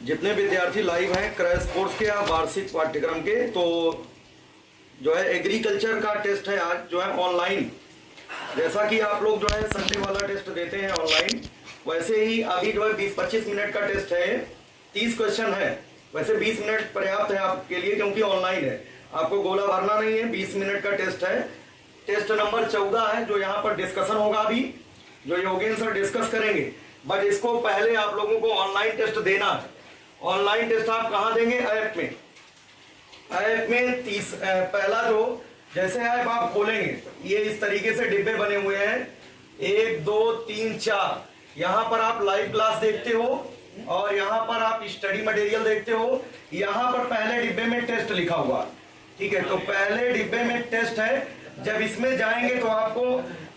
जितने विद्यार्थी लाइव हैं क्रैश कोर्स के या वार्षिक पाठ्यक्रम के, तो जो है एग्रीकल्चर का टेस्ट है आज जो है ऑनलाइन। जैसा कि आप लोग जो है संडे वाला टेस्ट देते हैं ऑनलाइन, वैसे ही अभी जो है 20-25 मिनट का टेस्ट है। 30 क्वेश्चन है। वैसे 20 मिनट पर्याप्त है आपके लिए क्योंकि ऑनलाइन है, आपको गोला भरना नहीं है। 20 मिनट का टेस्ट है। टेस्ट नंबर 14 है जो यहाँ पर डिस्कशन होगा अभी, जो योगेंद्र सर डिस्कस करेंगे। बट इसको पहले आप लोगों को ऑनलाइन टेस्ट देना है। ऑनलाइन टेस्ट आप कहाँ देंगे? ऐप में। ऐप में पहला जो जैसे ऐप आप खोलेंगे, ये इस तरीके से डिब्बे बने हुए हैं 1 2 3 4। यहाँ पर आप लाइव क्लास देखते हो और यहाँ पर आप स्टडी मटेरियल देखते हो। यहाँ पर पहले डिब्बे में टेस्ट लिखा हुआ, ठीक है। तो पहले डिब्बे में टेस्ट है। जब इसमें जाएंगे तो आपको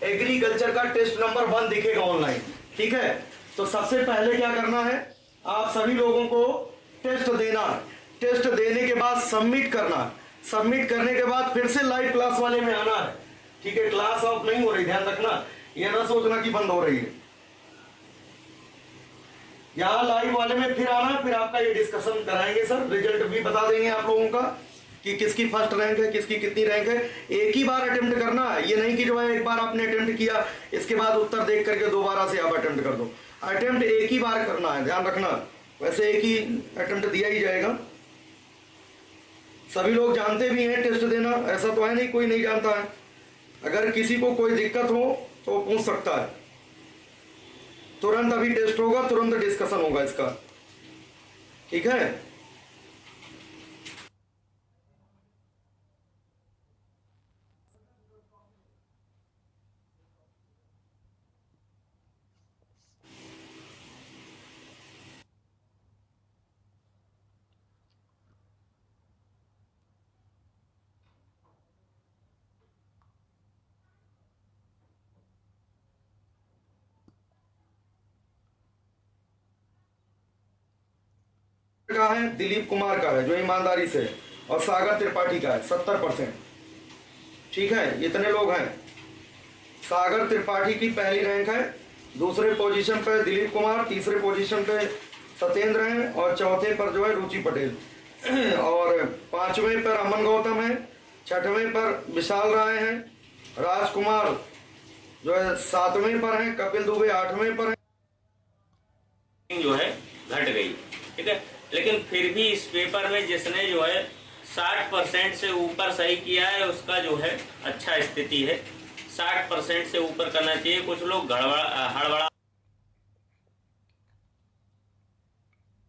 एग्रीकल्चर का टेस्ट नंबर 1 दिखेगा ऑनलाइन, ठीक है। तो सबसे पहले क्या करना है, आप सभी लोगों को टेस्ट देना है। टेस्ट देने के बाद सबमिट करना है। सबमिट करने के बाद फिर से लाइव क्लास वाले में आना है, ठीक है। क्लास ऑफ नहीं हो रही, ध्यान रखना, ये ना सोचना कि बंद हो रही है। यहाँ लाइव वाले में फिर आना, फिर आपका ये डिस्कशन कराएंगे सर। रिजल्ट भी बता देंगे आप लोगों का कि किसकी फर्स्ट रैंक है, किसकी कितनी रैंक है। एक ही बार अटेम्प्ट करना है, ये नहीं कि जो है एक बार आपने अटेम्प्ट किया इसके बाद उत्तर देख करके दोबारा से आप अटेम्प्ट कर दो। अटेम्प्ट एक ही बार करना है, ध्यान रखना। वैसे एक ही अटेम्प्ट दिया ही जाएगा। सभी लोग जानते भी हैं टेस्ट देना, ऐसा तो है नहीं कोई नहीं जानता है। अगर किसी को कोई दिक्कत हो तो पूछ सकता है। तुरंत अभी टेस्ट होगा, तुरंत डिस्कशन होगा इसका, ठीक है। का है दिलीप कुमार का है जो ईमानदारी से, और सागर त्रिपाठी का है 70%, ठीक है। इतने लोग हैं। सागर त्रिपाठी की पहली रैंक है, दूसरे पोजीशन पे दिलीप कुमार, तीसरे पोजीशन पे सत्येंद्र हैं और चौथे पर जो है रुचि पटेल और पांचवें पर अमन गौतम है, छठवें पर विशाल राय हैं, राजकुमार जो है 7वें पर है, कपिल दुबे 8वें पर है। जो है घट गई, ठीक है। लेकिन फिर भी इस पेपर में जिसने जो है 60% से ऊपर सही किया है उसका जो है अच्छा स्थिति है। 60% से ऊपर करना चाहिए। कुछ लोग हड़बड़ा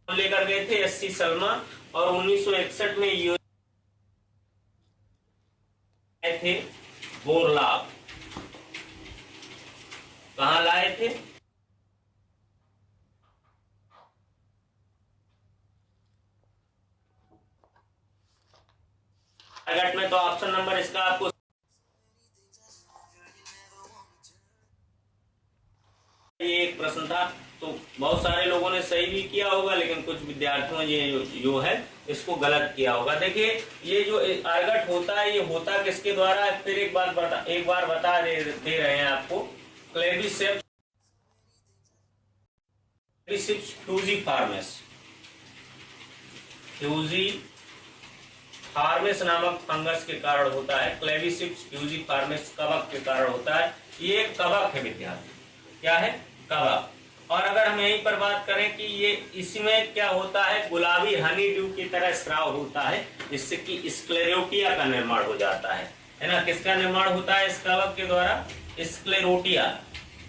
लेकर गए थे एससी सलमा, और 1961 में ये थे बोरलाभ। कहाँ लाए थे? टारगेट में। तो ऑप्शन नंबर इसका आपको ये एक प्रश्न था, तो बहुत सारे लोगों ने सही भी किया होगा, लेकिन कुछ विद्यार्थियों ने जो है इसको गलत किया होगा। देखिए ये जो टारगेट होता है, ये होता किसके द्वारा है? फिर एक बार बता दे रहे हैं आपको। क्लेविसेप्स फ्यूजीफार्मेस नामक फंगस के कारण होता है। क्लेविसेप्स फ्यूजीफार्मेस कवक के कारण होता है। ये कवक है विद्यार्थी, क्या है? कवक। और अगर हम यहीं पर बात करें कि ये इसमें क्या होता है, गुलाबी हनी ड्यू की तरह स्राव होता है, जिससे कि स्क्लेरोटिया का निर्माण हो जाता है ना। किसका निर्माण होता है इस कवक के द्वारा? स्क्लेरोटिया।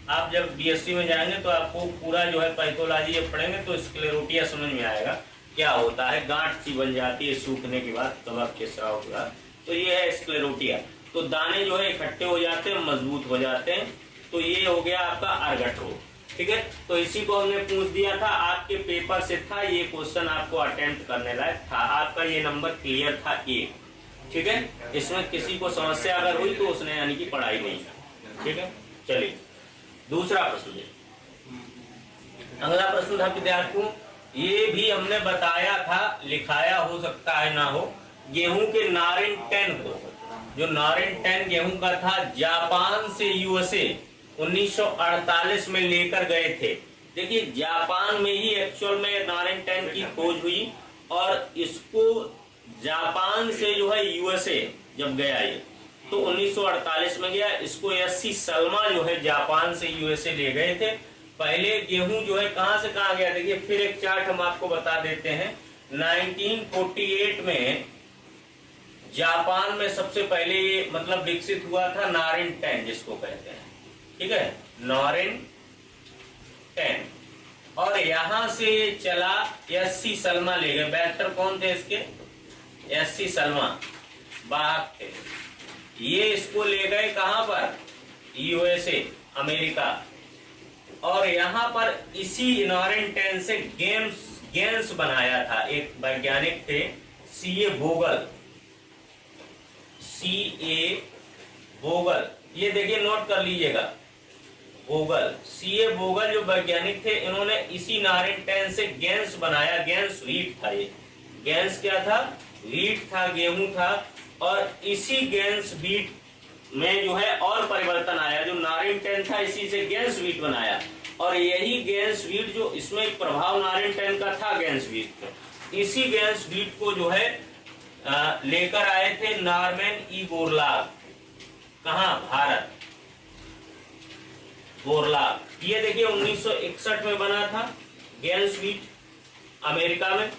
आप जब बीएससी में जाएंगे तो आपको पूरा जो है पैथोलॉजी पढ़ेंगे तो स्क्लेरोटिया समझ में आएगा क्या होता है। गांठ सी बन जाती है सूखने के बाद, कवक के स्राव के बाद, तो ये है स्क्लेरोटिया। तो दाने जो है इकट्ठे हो जाते हैं, मजबूत हो जाते हैं। तो ये हो गया आपका अर्गट रोग, ठीक है। तो इसी को हमने पूछ दिया था, आपके पेपर से था ये क्वेश्चन, आपको अटेम्प्ट करने लायक था। आपका ये नंबर क्लियर था ये, ठीक है। इसमें किसी को समस्या अगर हुई तो उसने यानी कि पढ़ाई नहीं, ठीक है। चलिए दूसरा प्रश्न है। अगला प्रश्न था विद्यार्थियों, ये भी हमने बताया था, लिखाया हो सकता है ना हो। गेहूं के नारिन 10 को, जो नारिन 10 गेहूं का था, जापान से यूएसए 1948 में लेकर गए थे। देखिए जापान में ही एक्चुअल में नारेंटाइन की खोज हुई और इसको जापान से जो है यूएसए जब गया ये तो 1948 में गया। इसको एससी सलमा जो है जापान से यूएसए ले गए थे। पहले गेहूं जो है कहां से कहां गया, देखिए फिर एक चार्ट हम आपको बता देते हैं। 1948 में जापान में सबसे पहले ये मतलब विकसित हुआ था नारेंटाइन जिसको कहते हैं, ठीक है, नारेंटाइन। और यहां से चला एससी सलमा ले गए। बैक्टर कौन थे इसके, एससी सलमा बाहक थे। ये इसको ले गए कहां पर, यूएसए अमेरिका। और यहां पर इसी नारेंटाइन से गेंस बनाया था। एक वैज्ञानिक थे सीए बोगल, सीए बोगल, ये देखिए नोट कर लीजिएगा, बोगल, सीए बोगल जो वैज्ञानिक थे, इन्होंने इसी नारेंटाइन से गेंस बनाया। गेंस व्हीट था, ये गेंस क्या था, व्हीट था, गेहूं था। और इसी गेंस व्हीट में जो है और परिवर्तन आया। जो नारेंटाइन था इसी से गेंस व्हीट बनाया और यही गेंस व्हीट जो इसमें प्रभाव नारेंटाइन का था गेंस व्हीट का, इसी गेंस व्हीट को जो है लेकर आए थे नॉर्मन ई बोरलॉग। कहा, भारत, बोरलॉग। ये देखिए 1961 में बना था गेंस व्हीट अमेरिका में।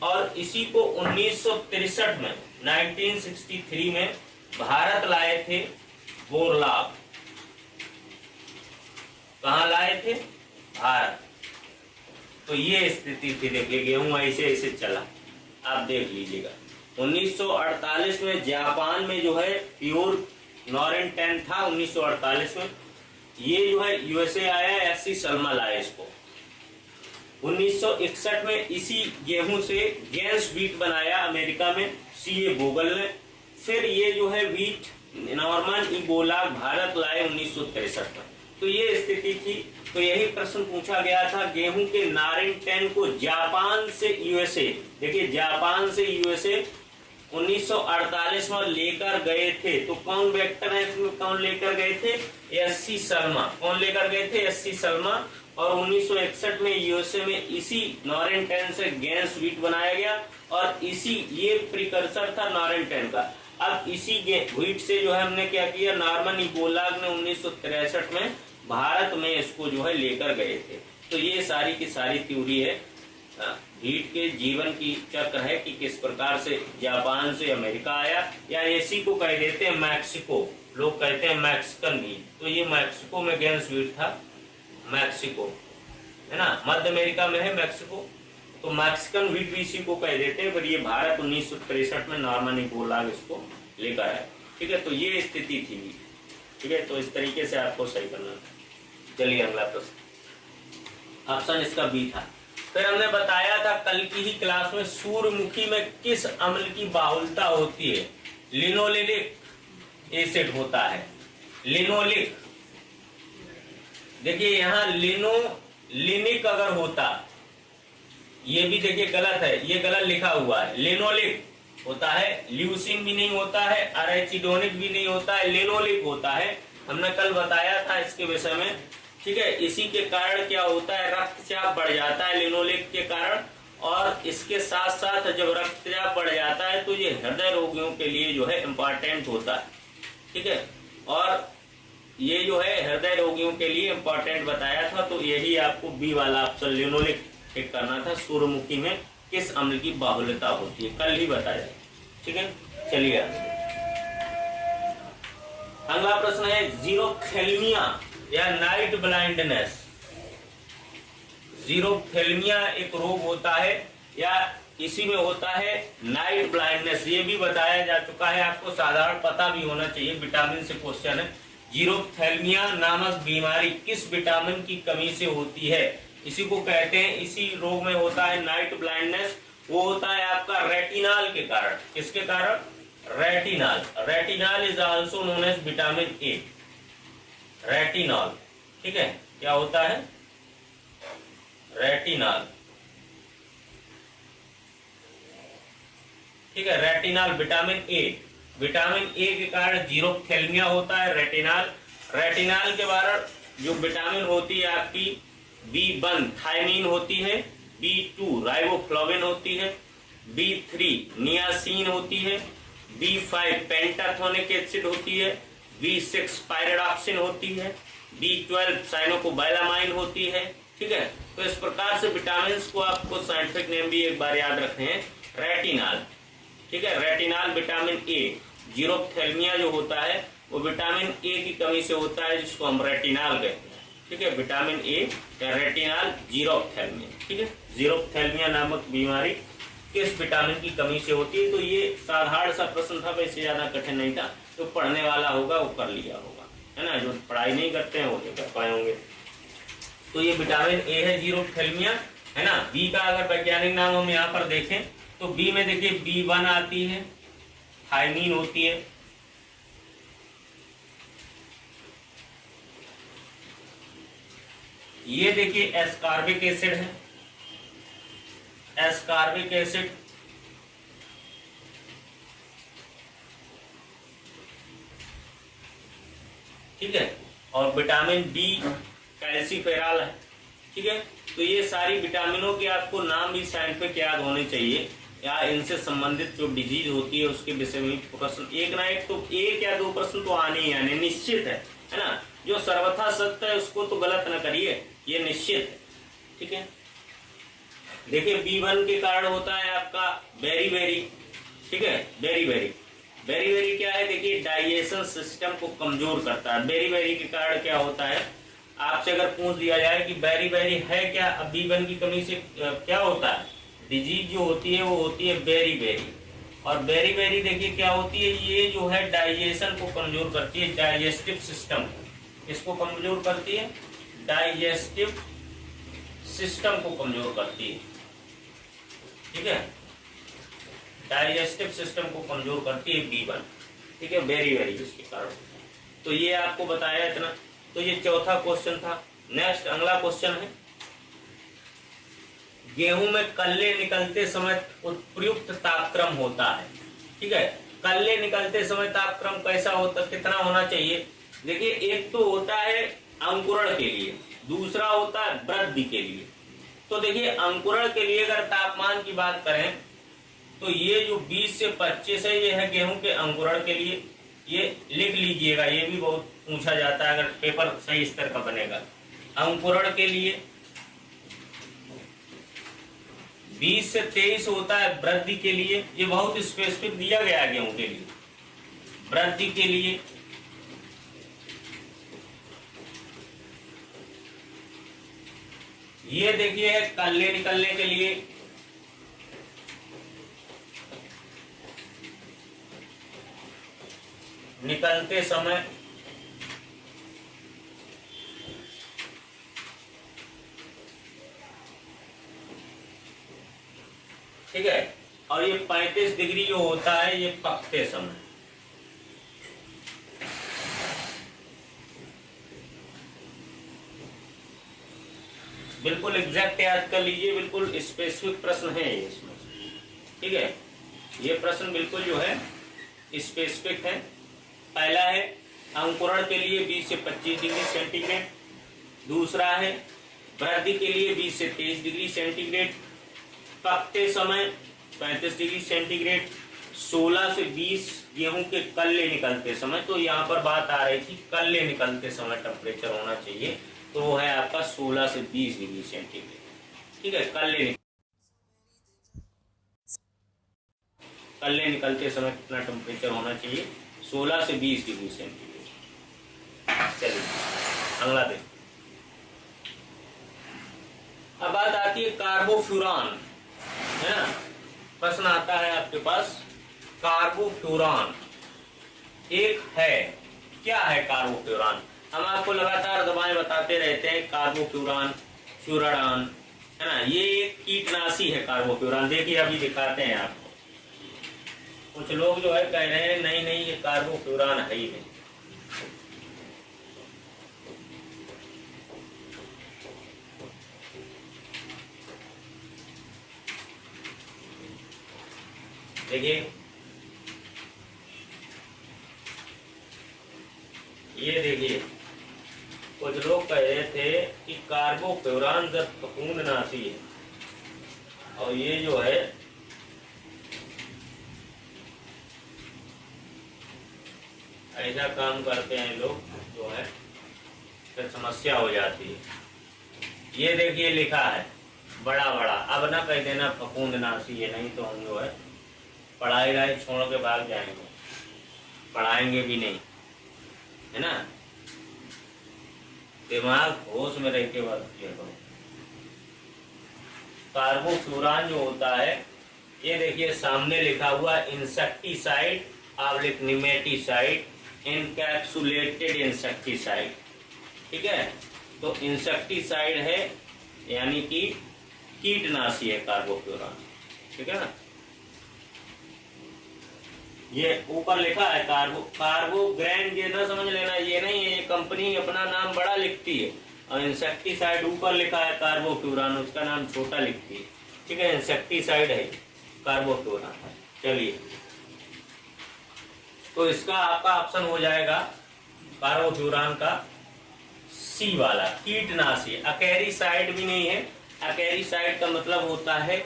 और इसी को 1963 में 1963 में भारत लाए थे बोरलॉग। कहां लाए थे, भारत। तो ये स्थिति थी, देखिए गेहूं ऐसे ऐसे चला, आप देख लीजिएगा। 1948 में जापान में जो है प्योर नारेंटाइन था। 1948 में ये जो है यूएसए आया, एससी सलमा लाया इसको। 1961 में इसी गेहूं से गेंस व्हीट बनाया अमेरिका में सीए बोगल ने। फिर ये जो है wheat Norman E Borlaug Bharat लाए 1963 में। तो ये स्थिति थी। तो यही प्रश्न पूछा गया था, गेहूं के नारेंटाइन को जापान से यूएसए, देखिए जापान से यूएसए 1948 में लेकर गए थे। तो कौन वेक्टर है इसमें, कौन लेकर गए थे, एससी सलमा। कौन लेकर गए थे, एससी सलमा। और 1961 में यूएसए में इसी नारेंटाइन से गेंस व्हीट बनाया गया और इसी ये प्रिकर्सर था नारेंटाइन का। अब इसी व्हीट से जो है हमने क्या किया, नॉर्मन ई बोरलॉग ने 1963 में भारत में इसको जो है लेकर गए थे। तो ये सारी की सारी थ्योरी है व्हीट के जीवन की चक्र है कि किस प्रकार से जापान से अमेरिका आया, या इसी को कह देते हैं मैक्सिको, लोग कहते हैं मैक्सिकन व्हीट। तो ये मैक्सिको में गेंस व्हीट था, मैक्सिको है ना, मध्य अमेरिका में है मैक्सिको। तो मैक्सिकन व्हीट भी इसी को कह देते हैं। पर ये भारत 1963 में नॉर्मन ई बोरलॉग इसको लेकर आया, ठीक है। तो ये स्थिति थी, ठीक है। तो इस तरीके से आपको सही करना था। चलिए अगला प्रश्न, ऑप्शन इसका बी था। फिर हमने बताया था कल की ही क्लास में, सूर्यमुखी में किस अम्ल की बाहुलता होती है, लिनोलेनिक एसिड होता है, लिनोलिक। देखिए यहाँ लिनोलिनिक अगर होता, ये भी देखिए गलत है, ये गलत लिखा हुआ है, लिनोलिक होता है, ल्यूसिन भी नहीं होता है, अरेचिडोनिक भी नहीं होता है, लिनोलिक होता है। हमने कल बताया था इसके विषय में, ठीक है। इसी के कारण क्या होता है, रक्तचाप बढ़ जाता है लिनोलिक के कारण। और इसके साथ साथ जब रक्तचाप बढ़ जाता है तो ये हृदय रोगियों के लिए जो है इम्पोर्टेंट होता है, ठीक है। और ये जो है हृदय रोगियों के लिए इम्पोर्टेंट बताया था। तो यही आपको बी वाला ऑप्शन लिनोलिक टिक करना था। सूर्यमुखी में किस अम्ल की बाहुल्यता होती है, कल ही बताया, ठीक है। चलिए अगला प्रश्न है, जीरोथेल्मिया या नाइट ब्लाइंडनेस। जीरोथेल्मिया एक रोग होता है या इसी में होता है नाइट ब्लाइंडनेस। ये भी बताया जा चुका है, आपको साधारण पता भी होना चाहिए, विटामिन से क्वेश्चन है। जीरोथेल्मिया नामक बीमारी किस विटामिन की कमी से होती है, इसी को कहते हैं, इसी रोग में होता है नाइट ब्लाइंडनेस। वो होता है आपका रेटिनॉल के कारण। किसके कारण, retinol. Retinol is also known as vitamin A, retinol, ठीक है। क्या होता है, रेटिनॉल, ठीक है। Retinol vitamin A, vitamin A के कारण जीरोथेल्मिया होता है, रेटिनॉल। रेटिनॉल के कारण जो विटामिन होती है आपकी B1 थायमीन होती है, B2 राइबोफ्लाविन होती है, B3 नियासिन होती है, B5 पेंटाथोनिक एसिड होती है, B6 पायरिडॉक्सिन होती है, B12 साइनोकोबाइलामाइन होती है। ठीक है, तो इस प्रकार से विटामिन को आपको साइंटिफिक नेम भी एक बार याद रखने हैं, रेटिनॉल। ठीक है, रेटिनॉल विटामिन ए, जीरोप्थेल्मिया जो होता है वो विटामिन ए की कमी से होता है, जिसको हम रेटिनॉल कहते हैं। ठीक है, विटामिन ए या रेटिनॉल जीरोप्थेल्मिया। ठीक है, जीरोप्थेल्मिया नामक बीमारी किस विटामिन की कमी से होती है? तो ये साधारण सा प्रश्न था, वैसे ज्यादा कठिन नहीं था, जो पढ़ने वाला होगा वो कर लिया होगा, है ना। जो पढ़ाई नहीं करते हैं वो नहीं कर पाए होंगे। तो ये विटामिन ए है जीरोप्थेल्मिया, है ना। बी का अगर वैज्ञानिक नाम हम यहाँ पर देखें तो बी में देखिए B1 आती है, थायमीन होती है, ये देखिए एस्कॉर्बिक एसिड है, एस्कॉर्बिक एसिड, ठीक है। और विटामिन बी कैल्सीफेरॉल है। ठीक है, तो ये सारी विटामिनों के आपको नाम भी साइंटिफिक याद होने चाहिए, या इनसे संबंधित जो डिजीज होती है उसके विषय में प्रश्न एक ना एक तो एक या दो प्रश्न तो आने ही आने, निश्चित है ना। जो सर्वथा सत्य है उसको तो गलत ना करिए, ये निश्चित है। ठीक है, देखिए B1 के कारण होता है आपका बेरी बेरी। ठीक है, बेरी बेरी, बेरी बेरी क्या है? देखिए डाइजेशन सिस्टम को कमजोर करता है। बेरी बेरी के कारण क्या होता है, आपसे अगर पूछ दिया जाए कि बेरी बेरी है क्या, अब B1 की कमी से क्या होता है, डिजीज जो होती है वो होती है बेरी बेरी। और बेरी बेरी देखिए क्या होती है, ये जो है डाइजेशन को कमजोर करती है, डाइजेस्टिव सिस्टम इसको कमजोर करती है, डाइजेस्टिव सिस्टम को कमजोर करती है। ठीक है, डाइजेस्टिव सिस्टम को कमजोर करती है B1। ठीक है, बेरी बेरी इसके कारण। तो ये आपको बताया इतना। तो ये चौथा क्वेश्चन था। नेक्स्ट अगला क्वेश्चन है, गेहूं में कल्ले निकलते समय उपयुक्त तापक्रम होता है। ठीक है, कल्ले निकलते समय तापक्रम कैसा होता, कितना होना चाहिए? देखिए एक तो होता है अंकुरण के लिए, दूसरा होता है वृद्धि के लिए। तो देखिए अंकुरण के लिए अगर तापमान की बात करें तो ये जो 20 से 25 है, ये है गेहूं के अंकुरण के लिए। ये लिख लीजिएगा, ये भी बहुत पूछा जाता है अगर पेपर सही स्तर का बनेगा। अंकुरण के लिए 20 से 23 होता है, वृद्धि के लिए ये बहुत स्पेसिफिक दिया गया है गेहूं के लिए। वृद्धि के लिए ये देखिए कल्ले निकलने के लिए निकलते समय ठीक है, और ये 35 डिग्री जो होता है ये पकते समय। बिल्कुल एग्जैक्ट याद कर लीजिए, बिल्कुल स्पेसिफिक प्रश्न है ये इसमें। ठीक है, ये प्रश्न बिल्कुल जो है स्पेसिफिक है। पहला है अंकुरण के लिए 20 से 25 डिग्री सेंटीग्रेड, दूसरा है वृद्धि के लिए 20 से 23 डिग्री सेंटीग्रेड, पकते समय 35 डिग्री सेंटीग्रेड, 16 से 20 गेहूं के कल्ले निकलते समय। तो यहाँ पर बात आ रही थी कल्ले निकलते समय टेम्परेचर होना चाहिए, तो वो है आपका 16 से 20 डिग्री सेंटीग्रेड। ठीक है, कल्ले निकलते समय कितना टेम्परेचर होना चाहिए? 16 से 20 डिग्री सेंटीग्रेड। चलिए अगला देख। अब बात आती है कार्बोफ्यूरान, है ना। प्रश्न आता है आपके पास, कार्बोफ्यूरान एक है, क्या है कार्बोफ्यूरान? हम आपको लगातार दवाएं बताते रहते हैं, कार्बोफ्यूरान, फ्यूराडान, है ना। ये एक कीटनाशी है कार्बोफ्यूरान। देखिए अभी दिखाते हैं आपको। कुछ लोग जो है कह रहे हैं नहीं नहीं ये कार्बोफ्यूरान है ही नहीं। देखिए ये देखिए, कुछ लोग कह रहे थे कि कार्बोफ्यूरान जब फफूंदनाशी है, और ये जो है ऐसा काम करते हैं लोग, जो है फिर समस्या हो जाती है। ये देखिए लिखा है बड़ा बड़ा, अब ना कह देना फफूंदनाशी है, नहीं तो हम जो है पढ़ाई राय छोड़ के भाग जाएंगे, पढ़ाएंगे भी नहीं, है ना। दिमाग होश में रह के बात किया करो। कार्बोफ्यूरान जो होता है, ये देखिए सामने लिखा हुआ इंसेक्टिसाइड आब्लिक निमेटिसाइड, इनकैप्सुलेटेड इंसेक्टिसाइड, ठीक है। तो इंसेक्टिसाइड है यानी कि कीटनाशी है कार्बोफ्यूरान, ठीक है ना। ये ऊपर लिखा है कार्बोग्रैंड, ये ना समझ लेना, ये नहीं है, ये कंपनी अपना नाम बड़ा लिखती है, और इंसेक्टिसाइड ऊपर लिखा है कार्बोफ्यूरान, उसका नाम छोटा लिखती है, ठीक है। इंसेक्टिसाइड है कार्बोफ्यूरान। चलिए, तो इसका आपका ऑप्शन हो जाएगा कार्बोफ्यूरान का सी वाला, कीटनाशी। अकेरिसाइड भी नहीं है, अकेरिसाइड का मतलब होता है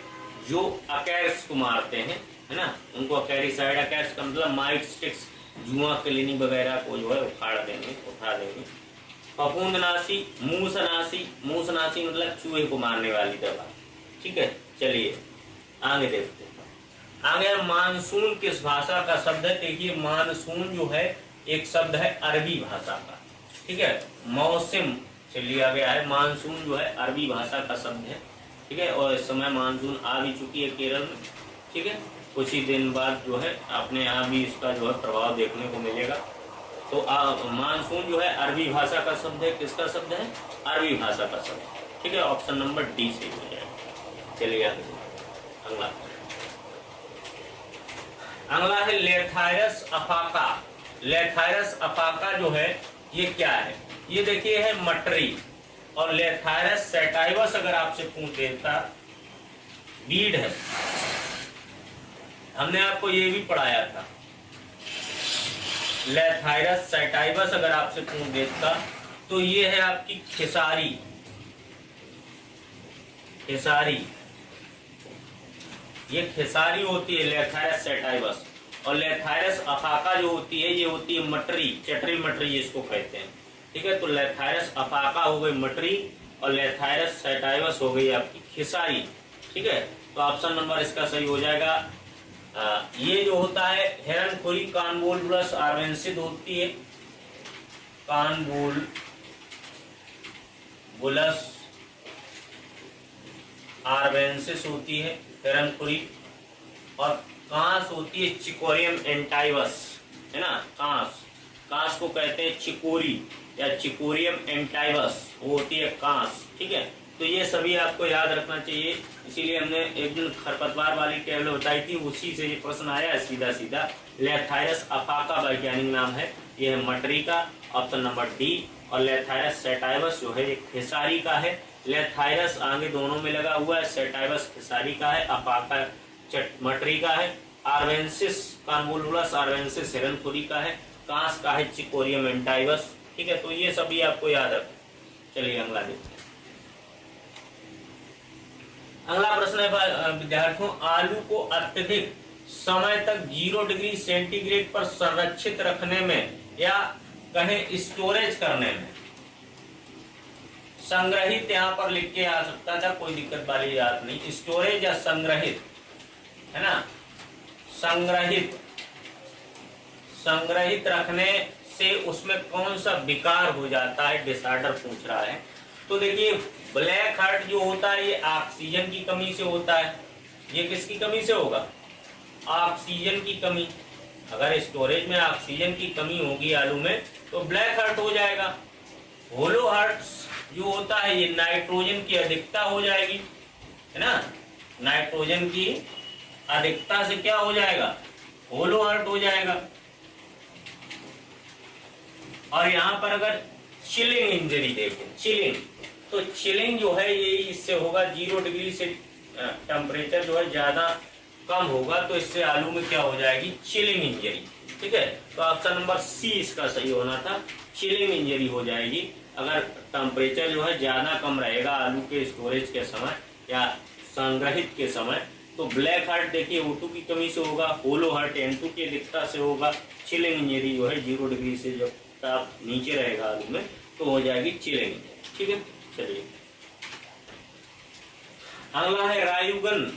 जो अकैर्स को मारते हैं, है ना, उनको अकेरिसाइड, अकैर्स का मतलब माइट स्टिक्स, जुआ क्लिनिक वगैरह को जो है उखाड़ देंगे, उठा देंगे। फफूंदनाशी, मूसनाशी, मूसनाशी मतलब चूहे को मारने वाली दवा, ठीक है। चलिए आगे देखते हैं। आगे मानसून किस भाषा का शब्द है? देखिए मानसून जो है एक शब्द है अरबी भाषा का, ठीक है, मौसम से लिया गया है। मानसून जो है अरबी भाषा का शब्द है, ठीक है, और इस समय मानसून आ भी चुकी है केरल में, ठीक है। कुछ ही दिन बाद जो है अपने यहाँ भी इसका जो है प्रभाव देखने को मिलेगा। तो मानसून जो है अरबी भाषा का शब्द है। किसका शब्द है? अरबी भाषा का शब्द, ठीक है। ऑप्शन नंबर डी सही हो जाएगा। चलिए अगला, अगला है लेथायरस अफाका। लेथायरस अफाका जो है ये क्या है? ये देखिए है मटरी, और लेथायरस सैटाइवस अगर आपसे पूछ देता वीड है, हमने आपको ये भी पढ़ाया था। लेथायरस सैटाइवस अगर आपसे पूछ देता तो ये है आपकी खेसारी, खेसारी, ये खेसारी होती है लेथायरस सैटाइवस। और लेथायरस अफाका जो होती है ये होती है मटरी, चटरी मटरी जिसको कहते हैं, ठीक है। तो लेथायरस अफाका हो गई मटरी, और लेथायरस सैटाइवस हो गई आपकी खेसारी, ठीक है। तो ऑप्शन नंबर इसका सही हो जाएगा। ये जो होता है हिरनखुरी कानबोलबुलस आर्वेंसिस होती है, कानबोलबुलस आर्वेंसिस होती है हिरनखुरी, और कांस होती है चिकोरियम एंटाइवस, है ना। कांस, कांस को कहते हैं चिकोरी या चिकोरियम एंटाइवस, वो होती है कांस, ठीक है। तो ये सभी आपको याद रखना चाहिए, इसीलिए हमने एक दिन खरपतवार वाली टेबल बताई थी, उसी से ये प्रश्न आया है सीधा सीधा। लेथायरस अफाका वैज्ञानिक नाम है, ये है मटरी का, ऑप्शन नंबर डी। और लेथायरस सैटाइवस जो है ये खेसारी का है। लेथायरस आगे दोनों में लगा हुआ है, सैटाइवस खेसारी का है, अफाका मटरी का है, आर्वेंसिस कानबोलबुलस आर्वेंसिस हिरनखुरी का है, कांस का है चिकोरियम एंटाइवस, ठीक है। तो ये सभी आपको याद रखना। चलिए अगला देखते हैं। अगला प्रश्न है विद्यार्थियों, आलू को अत्यधिक समय तक 0 डिग्री सेंटीग्रेड पर संरक्षित रखने में या कहें स्टोरेज करने में, संग्रहित यहाँ पर लिख के आ सकता था, कोई दिक्कत वाली बात नहीं, स्टोरेज या संग्रहित, है ना। संग्रहित, संग्रहित रखने से उसमें कौन सा विकार हो जाता है, डिसऑर्डर पूछ रहा है। तो देखिए ब्लैक हार्ट जो होता है ये ऑक्सीजन की कमी से होता है। ये किसकी कमी से होगा? ऑक्सीजन की कमी। अगर स्टोरेज में ऑक्सीजन की कमी होगी आलू में तो ब्लैक हार्ट हो जाएगा। होलो हार्ट जो होता है ये नाइट्रोजन की अधिकता हो जाएगी, है ना। नाइट्रोजन की अधिकता से क्या हो जाएगा? होलो हार्ट हो जाएगा। और यहाँ पर अगर चिलिंग इंजरी देखें, चिलिंग, तो चिलिंग जो है ये इससे होगा 0 डिग्री से टेम्परेचर जो है ज्यादा कम होगा, तो इससे आलू में क्या हो जाएगी? चिलिंग इंजरी, ठीक है। तो ऑप्शन नंबर सी इसका सही होना था, चिलिंग इंजरी हो जाएगी। अगर टेम्परेचर जो है ज़्यादा कम रहेगा आलू के स्टोरेज के समय या संग्रहित के समय, तो ब्लैक हार्ट देखिए O2 की कमी से होगा, होलो हार्ट N2 की अधिकता से होगा, चिलिंग इंजरी जो है 0 डिग्री से जब ताप नीचे रहेगा आलू में तो हो जाएगी चिलिंग इंजरी। ठीक है, चलिए अगला है रायुगन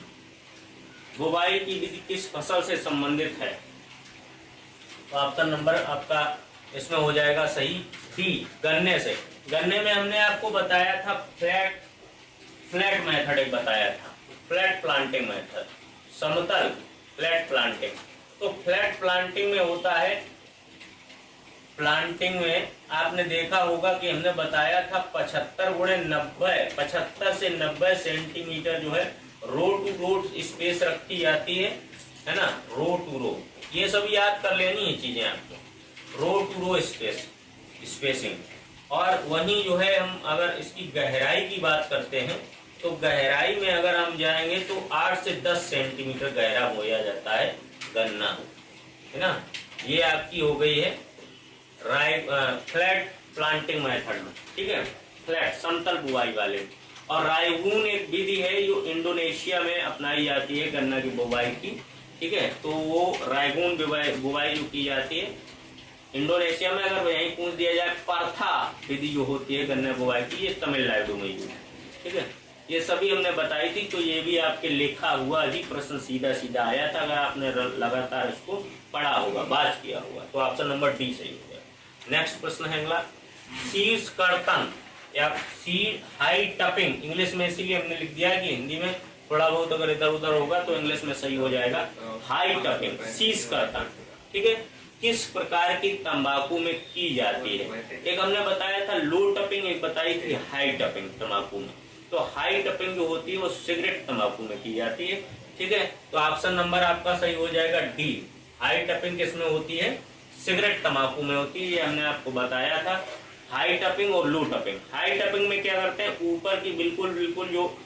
बुवाई की विधि किस फसल से संबंधित है? तो ऑप्शन नंबर आपका इसमें हो जाएगा सही डी, गन्ने से। गन्ने में हमने आपको बताया था फ्लैट मेथड एक बताया था, फ्लैट प्लांटिंग मेथड, समतल फ्लैट प्लांटिंग। तो फ्लैट प्लांटिंग में होता है, प्लांटिंग में आपने देखा होगा कि हमने बताया था 75 से 90 सेंटीमीटर जो है रो टू रो स्पेस रखी जाती है ना, रो टू रो। ये सब याद कर लेनी है चीजें आपको, रो टू रो स्पेसिंग। और वहीं जो है हम अगर इसकी गहराई की बात करते हैं तो गहराई में अगर हम जाएंगे तो 8 से 10 सेंटीमीटर गहरा बोया जाता है गन्ना, है ना। ये आपकी हो गई है फ्लैट प्लांटिंग मेथड में, ठीक है, फ्लैट समतल बुआई वाले। और रायगून एक विधि है जो इंडोनेशिया में अपनाई जाती है गन्ना की बुवाई की, ठीक है। तो वो रायगून बुवाई जो की जाती है इंडोनेशिया में, अगर यही पूछ दिया जाए पार्था विधि जो होती है गन्ना बुवाई की, ये तमिलनाडु में यूज है, ठीक है। ये सभी हमने बताई थी, तो ये भी आपके लिखा हुआ ही प्रश्न सीधा सीधा आया था, अगर आपने लगातार इसको पढ़ा होगा, बात किया होगा, तो ऑप्शन नंबर डी सही होगा। नेक्स्ट प्रश्न है अगला, शीर्ष कर्तन या सीड हाई टपिंग, इंग्लिश में इसीलिए हमने लिख दिया कि हिंदी में थोड़ा बहुत अगर इधर उधर होगा तो इंग्लिश में सही हो जाएगा, हाई टपिंग, शीर्ष कर्तन, ठीक है, किस प्रकार की तंबाकू में की जाती है? एक हमने बताया था लो टपिंग, एक बताई थी हाई टपिंग तंबाकू में। तो हाई टपिंग जो होती है वो सिगरेट तंबाकू में की जाती है, ठीक है। तो ऑप्शन नंबर आपका सही हो जाएगा डी, हाई टपिंग किसमें होती है? सिगरेट तंबाकू में होती है, ये हमने आपको बताया था। हाई टपिंग और लो टपिंग, हाई टपिंग में क्या करते हैं, ऊपर की बिल्कुल जो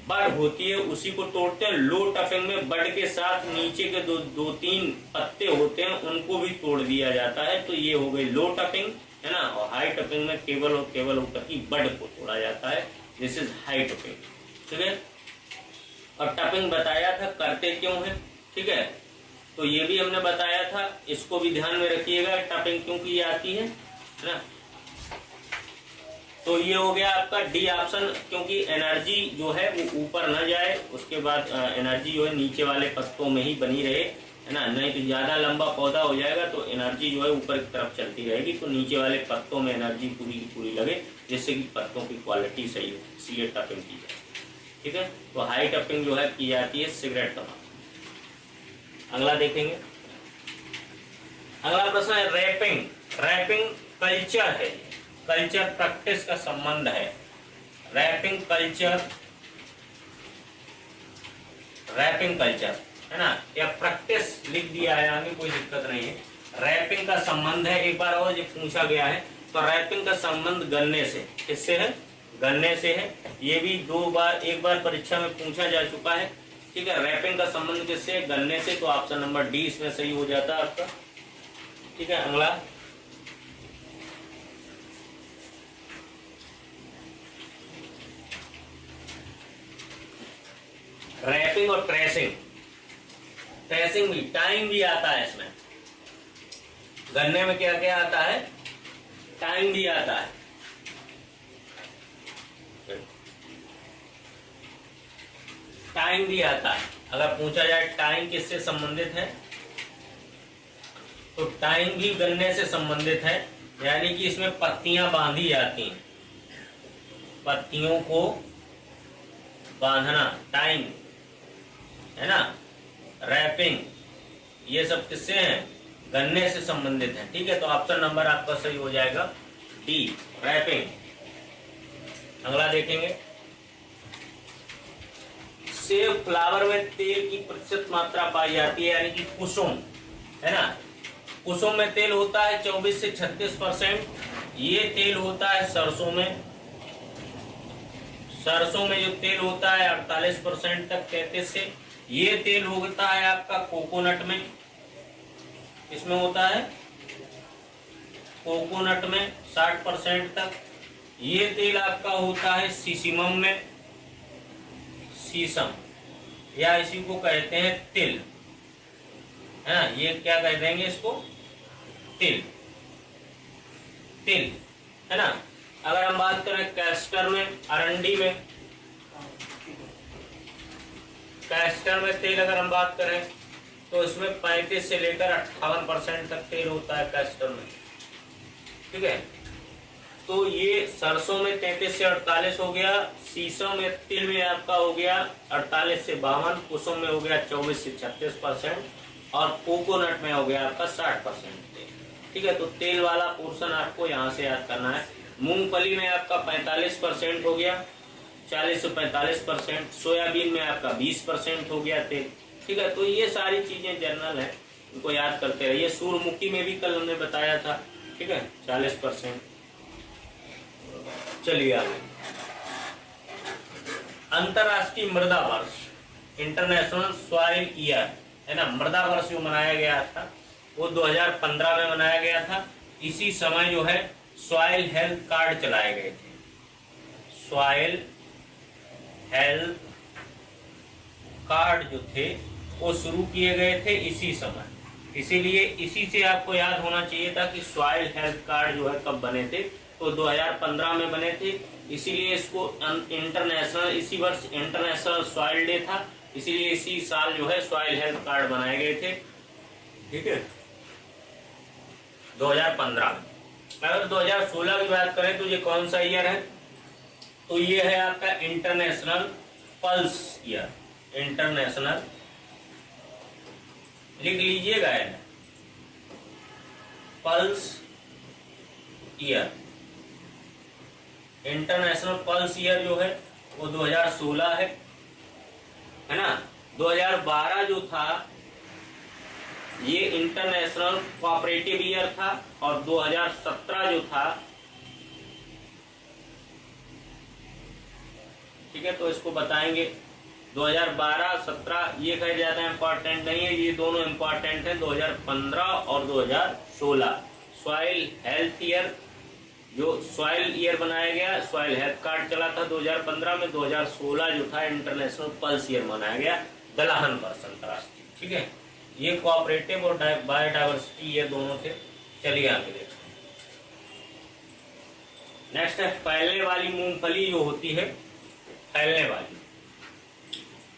बड होती है उसी को तोड़ते हैं। लो टपिंग में बड के साथ नीचे के दो तीन पत्ते होते हैं उनको भी तोड़ दिया जाता है, तो ये हो गई लो टपिंग, है ना। और हाई टपिंग में केवल और केवल ऊपर की बड को तोड़ा जाता है, दिस इज हाई टपिंग, ठीक है। और टपिंग बताया था करते क्यों है, ठीक है, तो ये भी हमने बताया था, इसको भी ध्यान में रखिएगा, टपिंग क्यों की जाती है ना। तो ये हो गया आपका डी ऑप्शन, क्योंकि एनर्जी जो है वो ऊपर न जाए, उसके बाद एनर्जी जो है नीचे वाले पत्तों में ही बनी रहे, है ना, नहीं तो ज्यादा लंबा पौधा हो जाएगा तो एनर्जी जो है ऊपर की तरफ चलती रहेगी, तो नीचे वाले पत्तों में एनर्जी पूरी की पूरी लगे, जिससे कि पत्तों की क्वालिटी सही हो, इसलिए टपिंग की जाए, ठीक है। तो हाई टपिंग जो है की जाती है सिगरेट तंबाकू। अगला देखेंगे, अगला प्रश्न है रैपिंग। रैपिंग कल्चर है, कल्चर प्रैक्टिस का संबंध है, रैपिंग कल्चर है ना, या प्रैक्टिस लिख दिया है, आगे कोई दिक्कत नहीं है। रैपिंग का संबंध है, एक बार और जो पूछा गया है, तो रैपिंग का संबंध गन्ने से, किससे है? गन्ने से है। ये भी एक बार परीक्षा में पूछा जा चुका है, ठीक है। रैपिंग का संबंध किससे? गन्ने से। तो ऑप्शन नंबर डी इसमें सही हो जाता है आपका, ठीक है। अगला रैपिंग और ट्रेसिंग, ट्रेसिंग भी टाइम भी आता है इसमें, गन्ने में क्या क्या आता है? टाइम भी आता है, टाइम भी आता है। अगर पूछा जाए टाइम किससे संबंधित है, तो टाइम भी गन्ने से संबंधित है, यानी कि इसमें पत्तियां बांधी जाती हैं, पत्तियों को बांधना टाइम, है ना। रैपिंग ये सब किससे हैं? गन्ने से संबंधित है, ठीक है। तो ऑप्शन नंबर आपका सही हो जाएगा डी, रैपिंग। अगला देखेंगे, सेब फ्लावर में तेल की प्रतिशत मात्रा पाई जाती है, यानी कि कुसुम, है ना। कुसुम में तेल होता है 24 से 36%। ये तेल होता है सरसों में, सरसों में जो तेल होता है 48% तक, 33 से। ये तेल होता है आपका कोकोनट में, इसमें होता है कोकोनट में 60% तक। ये तेल आपका होता है सीसिमम में, सीसम, या इसी को कहते हैं तिल, है ना। ये क्या कह देंगे इसको, तिल, तिल, है ना। अगर हम बात करें कैस्टर में, अरंडी में, कैस्टर में तेल अगर हम बात करें तो इसमें 35 से लेकर 58% तक तेल होता है कैस्टर में, ठीक है। तो ये सरसों में 33 से 48 हो गया, सीसम में, तिल में आपका हो गया 48 से 52, कुसुम में हो गया 24 से 36%, और कोकोनट में हो गया आपका 60% तेल, ठीक है। तो तेल वाला पोर्शन आपको यहाँ से याद करना है। मूंगफली में आपका 45% हो गया, 40 से 45%, सोयाबीन में आपका 20% हो गया तेल, ठीक है। तो ये सारी चीजें जनरल है, इनको याद करते रहिए। सूर्यमुखी में भी कल हमने बताया था, ठीक है, 40%। चलिए आगे, अंतरराष्ट्रीय मृदा वर्ष, इंटरनेशनल सॉइल ईयर, है ना। मृदा वर्ष जो मनाया गया था वो 2015 में मनाया गया था। इसी समय जो है सॉइल हेल्थ कार्ड चलाए गए थे, सॉइल हेल्थ कार्ड जो थे वो शुरू किए गए थे इसी समय। इसीलिए इसी से आपको याद होना चाहिए था कि सॉइल हेल्थ कार्ड जो है कब बने थे, तो 2015 में बने थे। इसीलिए इसको इंटरनेशनल, इसी वर्ष इंटरनेशनल सॉइल डे था, इसीलिए इसी साल जो है सॉइल हेल्थ कार्ड बनाए गए थे, ठीक है, 2015 में। अगर 2016 की बात करें तो ये कौन सा ईयर है, तो ये है आपका इंटरनेशनल पल्स ईयर, इंटरनेशनल, लिख लीजिएगा है, pulse year. International pulse year जो है वो 2016 है ना। 2012 जो था ये इंटरनेशनल कोऑपरेटिव ईयर था, और 2017 जो था, ठीक है, तो इसको बताएंगे 2012-17 ये कह ज्यादा इंपॉर्टेंट नहीं है, ये दोनों इंपॉर्टेंट है। 2015 और 2016 सॉइल हेल्थ ईयर, जो सॉइल ईयर बनाया गया, सॉइल हेल्थ कार्ड चला था 2015 में। 2016 जो था इंटरनेशनल पल्स ईयर मनाया गया, दलहन वर्ष अंतरराष्ट्रीय, ठीक है। ये कोऑपरेटिव और बायोडाइवर्सिटी ये दोनों थे। चलिए आगे देखते हैं। नेक्स्ट है फैलने वाली मूंगफली जो होती है, फैलने वाली,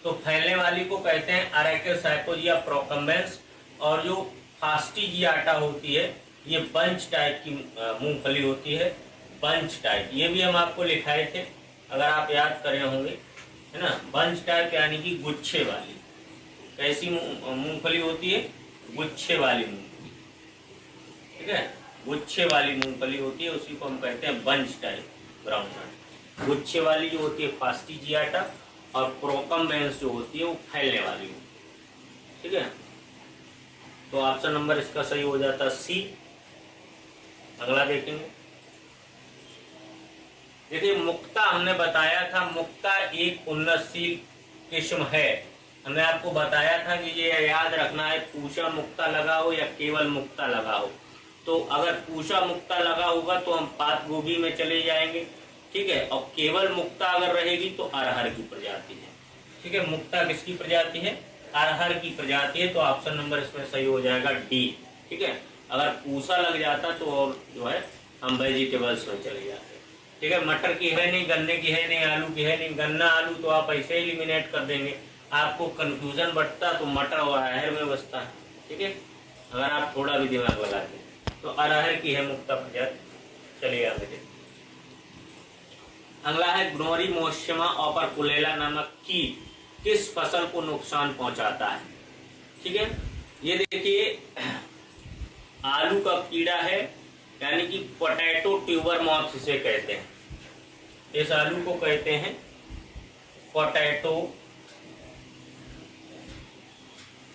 तो फैलने वाली को कहते हैं अरेकेसाइकोजिया प्रोकम्बेंस, और जो फास्टिजियाटा होती है ये बंच टाइप की मूंगफली होती है, बंच टाइप। ये भी हम आपको लिखाए थे अगर आप याद करे होंगे, है ना। बंच टाइप यानी कि गुच्छे वाली। कैसी मूंगफली होती है, गुच्छे वाली मूंगफली, ठीक है, गुच्छे वाली मूंगफली होती है, उसी को हम कहते हैं बंच टाइप ब्राउन नट। गुच्छे वाली जो होती है फास्टिजियाटा, और प्रोकम्बेंस जो होती है वो फैलने वाली होती है, ठीक है। तो ऑप्शन नंबर इसका सही हो जाता सी। अगला देखेंगे, देखिए मुक्ता हमने बताया था, मुक्ता एक उन्नतशील किस्म है। हमने आपको बताया था कि ये याद रखना है, पूषा मुक्ता लगा हो या केवल मुक्ता लगा हो। तो अगर पूषा मुक्ता लगा होगा तो हम पात गोभी में चले जाएंगे, ठीक है, और केवल मुक्ता अगर रहेगी तो अरहर की प्रजाति है, ठीक है। मुक्ता किसकी प्रजाति है, अरहर की प्रजाति है, तो ऑप्शन नंबर इसमें सही हो जाएगा डी, ठीक है। अगर पूसा लग जाता तो और जो है हम वेजिटेबल्स में चले जाते, ठीक है। मटर की है नहीं, गन्ने की है नहीं, आलू की है नहीं। गन्ना आलू तो आप ऐसे ही एलिमिनेट कर देंगे, आपको कंफ्यूजन बढ़ता तो मटर और अरहर में बचता है, ठीक है, अगर आप थोड़ा भी दिमाग लगाते। तो अरहर की है मुक्ता प्रजाति। चलिए आगे देखिए। अगला है ग्नोरी मोशिमा ओपर्कुलेला नामक कीट किस फसल को नुकसान पहुंचाता है, ठीक है। ये देखिए आलू का कीड़ा है, यानी कि पोटैटो ट्यूबर मॉथ इसे कहते हैं। इस आलू को कहते हैं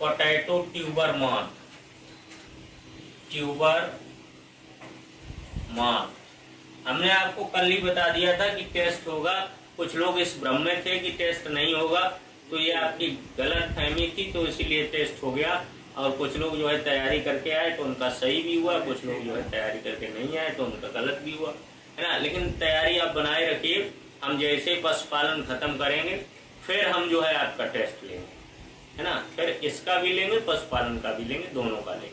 potato tuber moth, tuber moth. हमने आपको कल ही बता दिया था कि टेस्ट होगा, कुछ लोग इस भ्रम में थे कि टेस्ट नहीं होगा, तो ये आपकी गलत फहमी थी, तो इसीलिए टेस्ट हो गया। और कुछ लोग जो है तैयारी करके आए तो उनका सही भी हुआ, कुछ लोग जो है तैयारी करके नहीं आए तो उनका गलत भी हुआ, है ना। लेकिन तैयारी आप बनाए रखिए। हम जैसे पशुपालन खत्म करेंगे फिर हम जो है आपका टेस्ट लेंगे, है ना। फिर इसका भी लेंगे, पशुपालन का भी लेंगे, दोनों का लेंगे,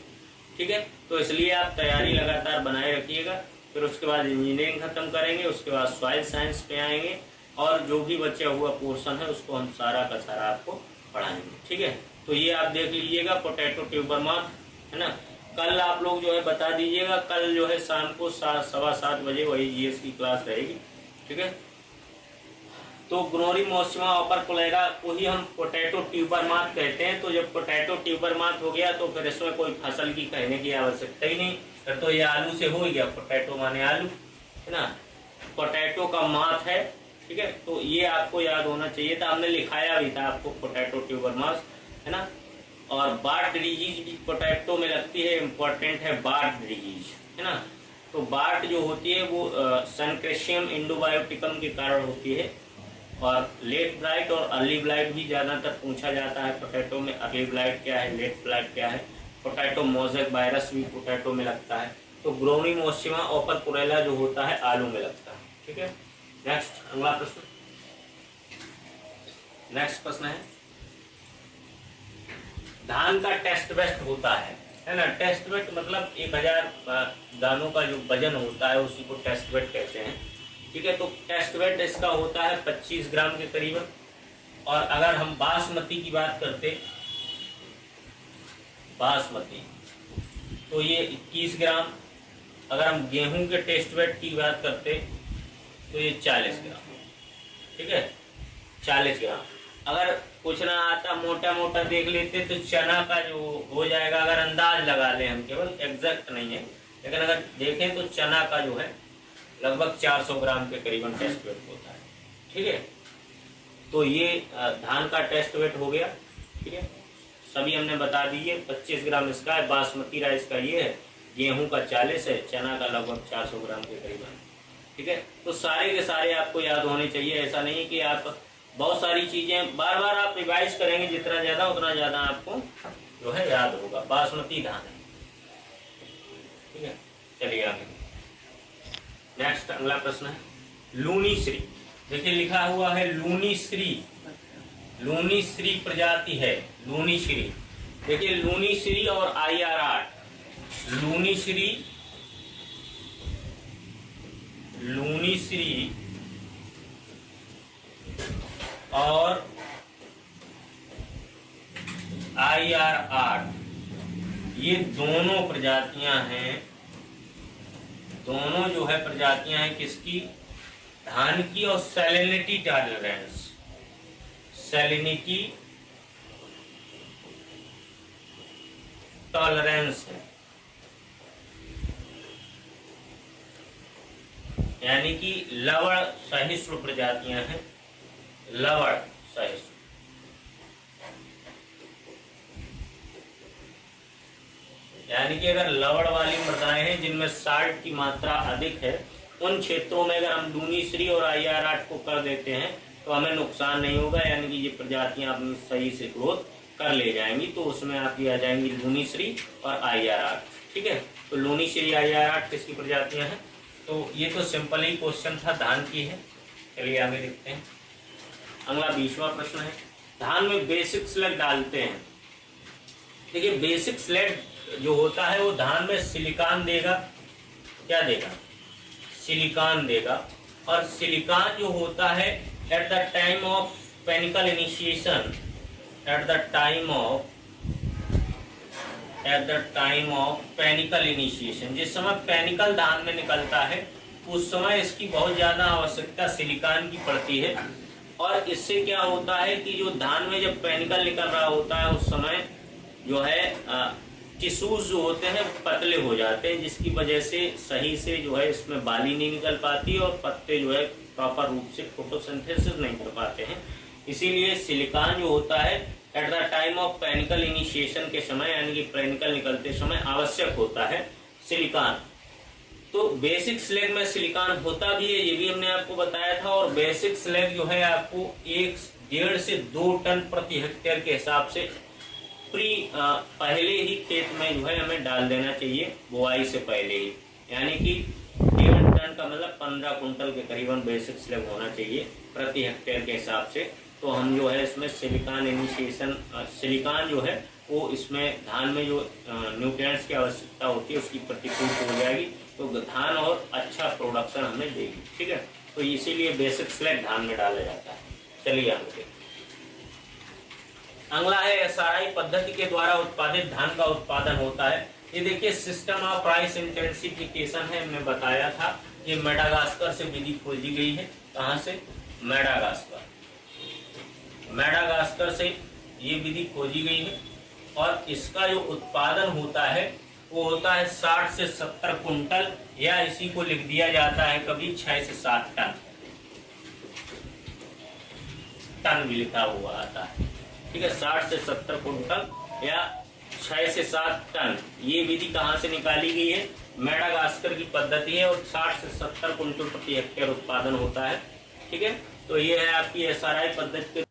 ठीक है। तो इसलिए आप तैयारी लगातार बनाए रखिएगा। फिर उसके बाद इंजीनियरिंग खत्म करेंगे, उसके बाद सॉइल साइंस पे आएंगे और जो भी बचा हुआ पोर्शन है उसको हम सारा का सारा आपको पढ़ाएंगे, ठीक है। तो ये आप देख लीजिएगा पोटैटो ट्यूबर माथ, है ना। कल आप लोग जो है बता दीजिएगा, कल जो है शाम को 7:15 बजे वही जीएस की क्लास रहेगी, ठीक है। तो ग्लोरी मॉसिमा ऑपर कोलेरा को ही हम पोटैटो ट्यूबर माथ कहते हैं। तो जब पोटैटो ट्यूबर माथ हो गया तो फिर इसमें कोई फसल की कहने की आवश्यकता ही नहीं, फिर तो ये आलू से हो गया, पोटैटो माने आलू, है ना। पोटैटो का माथ है, ठीक है। तो ये आपको याद होना चाहिए था, हमने लिखाया भी था आपको पोटैटो ट्यूबर माथ, है ना। और बार्ट डिजीज भी पोटैटो में लगती है, इम्पोर्टेंट है बार्ट डिजीज, है ना। तो बार्ट जो होती है वो सनक्रेशियम इंडोबायोटिकम के कारण होती है। और लेट ब्लाइट और अर्ली ब्लाइट भी ज्यादातर पूछा जाता है पोटैटो में। अर्ली ब्लाइट क्या है, लेट ब्लाइट क्या है। पोटैटो मोज़ेक वायरस भी पोटैटो में लगता है। तो ग्लोरी मॉसिमा ऑपर कोलेरा जो होता है आलू में लगता है, ठीक है। नेक्स्ट अगला प्रश्न, नेक्स्ट प्रश्न है धान का टेस्ट वेट होता है ना। टेस्ट वेट मतलब 1000 दानों का जो वजन होता है उसी को टेस्ट वेट कहते हैं, ठीक है। तो टेस्ट वेट इसका होता है 25 ग्राम के करीबन। और अगर हम बासमती की बात करते, बासमती तो ये 21 ग्राम। अगर हम गेहूं के टेस्ट वेट की बात करते तो ये 40 ग्राम, ठीक है, 40 ग्राम। अगर कुछ ना आता मोटा मोटा देख लेते तो चना का जो हो जाएगा, अगर अंदाज लगा लें हम, केवल एग्जैक्ट नहीं है, लेकिन अगर देखें तो चना का जो है लगभग 400 ग्राम के करीबन टेस्ट वेट होता है, ठीक है। तो ये धान का टेस्ट वेट हो गया, ठीक है। सभी हमने बता दिए, 25 ग्राम इसका है, बासमती राइस का ये है, गेहूं का 40 है, चना का लगभग 400 ग्राम के करीबन, ठीक है। तो सारे के सारे आपको याद होने चाहिए। ऐसा नहीं कि आप बहुत सारी चीजें बार बार आप रिवाइज करेंगे, जितना ज्यादा उतना ज्यादा आपको जो है याद होगा। बासमती धान है, ठीक है। चलिए आगे नेक्स्ट अगला प्रश्न है लूनीश्री। देखिए लिखा हुआ है लूनीश्री, लूनीश्री प्रजाति है लूनीश्री। देखिए लूनीश्री और IR8, लूनीश्री, लूनीश्री और IR8 ये दोनों प्रजातियां हैं, दोनों जो है प्रजातियां हैं किसकी, धान की। और सैलिनिटी टॉलरेंस, सैलिनिटी टॉलरेंस है, यानी कि लवण सहिष्णु प्रजातियां हैं, लवण सहिष्णु। यानी कि अगर लवण वाली मृदाएं हैं जिनमें साल्ट की मात्रा अधिक है, उन क्षेत्रों में अगर हम लूनीश्री और IR8 को कर देते हैं तो हमें नुकसान नहीं होगा, यानी कि ये प्रजातियां अपनी सही से ग्रोथ कर ले जाएंगी। तो उसमें आपकी आ जाएंगी लूनीश्री और IR8, ठीक है। तो लूनीश्री IR8 किसकी प्रजातियां हैं। तो ये तो सिंपल ही क्वेश्चन था, धान की है। चलिए आगे देखते हैं। अगला 20वां प्रश्न है धान में बेसिक स्लैग डालते हैं। देखिए बेसिक स्लैग जो होता है वो धान में सिलिकॉन देगा, क्या देगा, सिलिकॉन देगा। और सिलिकॉन जो होता है at the time of panicle initiation, at the time of panicle initiation, जिस समय पेनिकल धान में निकलता है उस समय इसकी बहुत ज्यादा आवश्यकता सिलिकॉन की पड़ती है। और इससे क्या होता है कि जो धान में जब पेनिकल निकल रहा होता है उस समय जो है टिश्यूज जो होते हैं पतले हो जाते हैं, जिसकी वजह से सही से जो है इसमें बाली नहीं निकल पाती और पत्ते जो है प्रॉपर रूप से फोटोसिंथेसिस नहीं कर पाते हैं। इसीलिए सिलिकॉन जो होता है at the time of panicle initiation के समय, यानी कि पेनिकल निकलते समय आवश्यक होता है सिलिकॉन। तो बेसिक स्लैग में सिलिकॉन होता भी है, ये भी हमने आपको बताया था। और बेसिक स्लैग जो है आपको 1.5 से 2 टन प्रति हेक्टेयर के हिसाब से पहले ही खेत में जो है हमें डाल देना चाहिए बुआई से पहले ही, यानी कि 1.5 टन का मतलब 15 कुंटल के करीबन बेसिक स्लैब होना चाहिए प्रति हेक्टेयर के हिसाब से। तो हम जो है इसमें सिलिकॉन इनिशिएशन, सिलिकॉन जो है वो इसमें धान में जो न्यूट्रिएंट्स की आवश्यकता होती है उसकी प्रतिपूर्ति हो जाएगी, तो धान और अच्छा प्रोडक्शन हमें देगी। ठीक है, तो इसीलिए बेसिक स्लैग धान में डाला जाता है। चलिए आगे देखते हैं। अगला है एसआरआई पद्धति के द्वारा उत्पादित धान का उत्पादन होता है। ये देखिए सिस्टम ऑफ राइस इंटेंसिफिकेशन है, हमने बताया था। ये मेडागास्कर से विधि खोजी गई है। कहाँ से? मेडागास्कर से ये विधि खोजी गई है और इसका जो उत्पादन होता है वो होता है 60 से 70 कुंटल, या इसी को लिख दिया जाता है कभी 6 से 7 टन भी लिखा हुआ आता है। ठीक है, 60 से 70 कुंटल या 6 से 7 टन। ये विधि कहाँ से निकाली गई है? मेडागास्कर की पद्धति है और 60 से 70 कुंटल प्रति हेक्टेयर उत्पादन होता है। ठीक है, तो ये है आपकी एसआरआई पद्धति।